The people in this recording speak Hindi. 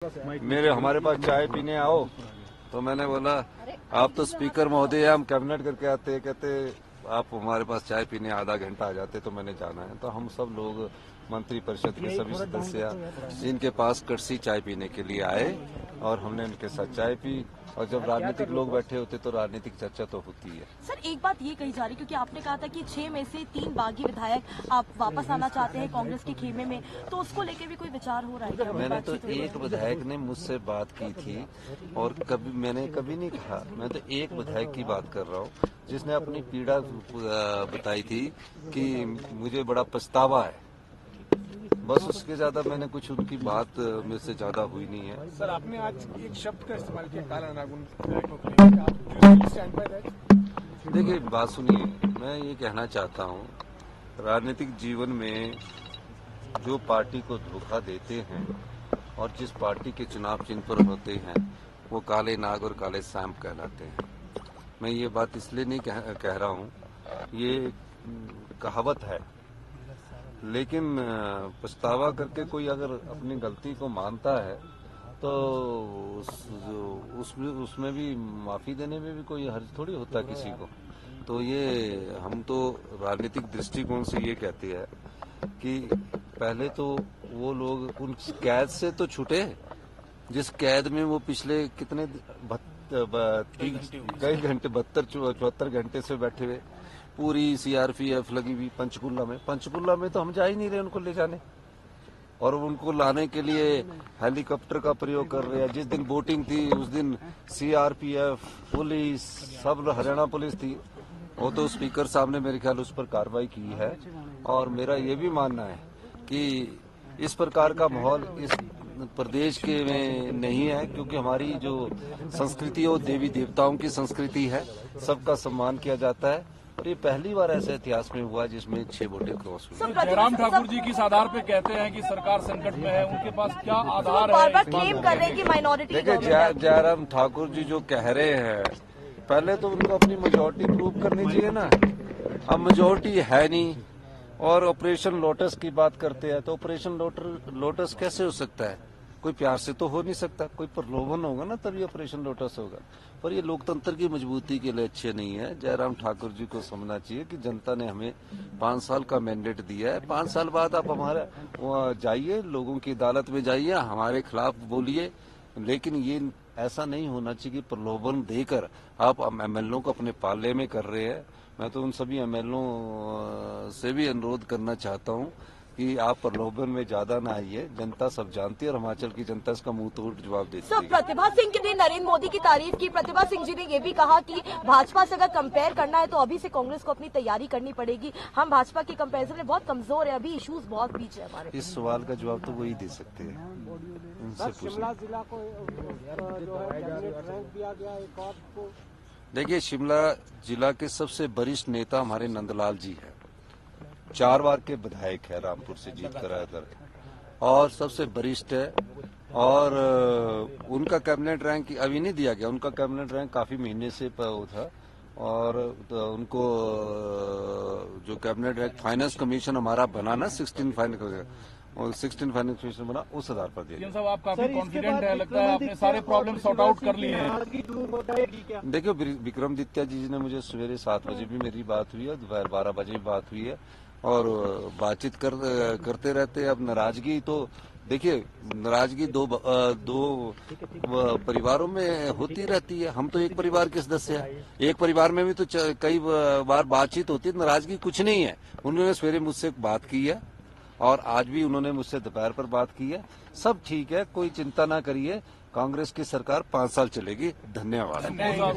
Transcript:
मेरे हमारे पास चाय पीने आओ, तो मैंने बोला आप तो स्पीकर महोदय हम कैबिनेट करके आते, कहते आप हमारे पास चाय पीने आधा घंटा आ जाते, तो मैंने जाना है। तो हम सब लोग मंत्री परिषद के सभी सदस्य इनके पास कड़सी चाय पीने के लिए आए और हमने इनके साथ चाय पी। और जब राजनीतिक लोग बैठे होते तो राजनीतिक चर्चा तो होती है। सर एक बात ये कही जा रही, क्योंकि आपने कहा था कि 6 में से 3 बागी विधायक आप वापस आना चाहते हैं कांग्रेस के खेमे में, तो उसको लेके भी कोई विचार हो रहा है क्या? मैंने तो एक विधायक ने मुझसे बात की थी और मैंने कभी नहीं कहा, मैं तो एक विधायक की बात कर रहा हूँ जिसने अपनी पीड़ा बताई थी कि मुझे बड़ा पछतावा है। बस उसके ज्यादा मैंने कुछ उनकी बात मेरे से ज्यादा हुई नहीं है। सर आपने आज एक शब्द का इस्तेमाल किया काला नागुन। देखिए बात सुनिए, मैं ये कहना चाहता हूँ राजनीतिक जीवन में जो पार्टी को धोखा देते हैं और जिस पार्टी के चुनाव चिन्ह पर होते हैं वो काले नाग और काले सांप कहलाते हैं। मैं ये बात इसलिए नहीं कह रहा हूँ, ये कहावत है, लेकिन पछतावा करके कोई अगर अपनी गलती को मानता है तो उसमें भी माफी देने में भी कोई हर्ज थोड़ी होता किसी को। तो ये हम तो राजनीतिक दृष्टिकोण से ये कहते हैं कि पहले तो वो लोग उन कैद से तो छूटे जिस कैद में वो पिछले कितने कई घंटे 72-74 घंटे से बैठे हुए। पूरी सीआरपीएफ लगी हुई पंचकुला में तो हम जा ही नहीं रहे उनको ले जाने, और उनको लाने के लिए हेलीकॉप्टर का प्रयोग कर रहे हैं। जिस दिन वोटिंग थी उस दिन सीआरपीएफ पुलिस सब हरियाणा पुलिस थी, वो तो स्पीकर साहब ने मेरे ख्याल उस पर कार्रवाई की है। और मेरा ये भी मानना है कि इस प्रकार का माहौल इस प्रदेश के में नहीं है, क्योंकि हमारी जो संस्कृति है वो देवी देवताओं की संस्कृति है, सबका सम्मान किया जाता है। ये पहली बार ऐसे इतिहास में हुआ जिसमें 6 वोटें क्रॉस हुई। जयराम ठाकुर जी किस आधार पे कहते हैं कि सरकार संकट में है, उनके पास क्या आधार है? बार-बार क्लेम कर रहे हैं कि माइनॉरिटी। देखिए जयराम ठाकुर जी जो कह रहे हैं, पहले तो उनको अपनी मेजोरिटी प्रूव करनी चाहिए ना। अब मेजोरिटी है नहीं और ऑपरेशन लोटस की बात करते हैं, तो ऑपरेशन लोटस कैसे हो सकता है? कोई प्यार से तो हो नहीं सकता, कोई प्रलोभन होगा ना तभी ऑपरेशन लोटस होगा। पर ये लोकतंत्र की मजबूती के लिए अच्छे नहीं है। जयराम ठाकुर जी को समझना चाहिए कि जनता ने हमें 5 साल का मैंडेट दिया है। 5 साल बाद आप हमारा जाइए, लोगों की अदालत में जाइए, हमारे खिलाफ बोलिए, लेकिन ये ऐसा नहीं होना चाहिए कि प्रलोभन देकर आप एमएलओ को अपने पाले में कर रहे हैं। मैं तो उन सभी एमएलओ से भी अनुरोध करना चाहता हूँ कि आप प्रलोभन में ज्यादा ना आइए। जनता सब जानती है और हिमाचल की जनता इसका मुंह तोड़ जवाब देती है। प्रतिभा सिंह ने नरेंद्र मोदी की तारीफ की। प्रतिभा सिंह जी ने ये भी कहा कि भाजपा से अगर कंपेयर करना है तो अभी से कांग्रेस को अपनी तैयारी करनी पड़ेगी। हम भाजपा की कंपेरिजन में बहुत कमजोर है, अभी इश्यूज बहुत पीछे है हमारे। इस सवाल का जवाब तो वही दे सकते हैं, उनसे शिमला जिला को जो है कैबिनेट रैंक दिया गया एक और को। देखिए शिमला जिला के सबसे वरिष्ठ नेता हमारे नंदलाल जी है, 4 बार के विधायक है, रामपुर से जीत कर आया था और सबसे वरिष्ठ है। और उनका कैबिनेट रैंक अभी नहीं दिया गया, उनका कैबिनेट रैंक काफी महीने से वो था। और तो उनको जो कैबिनेट रैंक फाइनेंस कमीशन हमारा बना ना 16 फाइनेंस कमीशन बना, उस आधार पर दिया। साहब आप काफी कॉन्फिडेंट है, लगता है आपने सारे प्रॉब्लम सॉर्ट आउट कर लिए हैं। देखियो विक्रमादित्य जी ने मुझे सवेरे 7 बजे भी मेरी बात हुई है, दोपहर 12 बजे भी बात हुई है और बातचीत करते रहते हैं। अब नाराजगी तो देखिए, नाराजगी दो परिवारों में होती रहती है। हम तो एक परिवार के सदस्य हैं, एक परिवार में भी तो कई बार बातचीत होती है। नाराजगी कुछ नहीं है। उन्होंने सवेरे मुझसे बात की है और आज भी उन्होंने मुझसे दोपहर पर बात की है। सब ठीक है, कोई चिंता ना करिए। कांग्रेस की सरकार 5 साल चलेगी। धन्यवाद।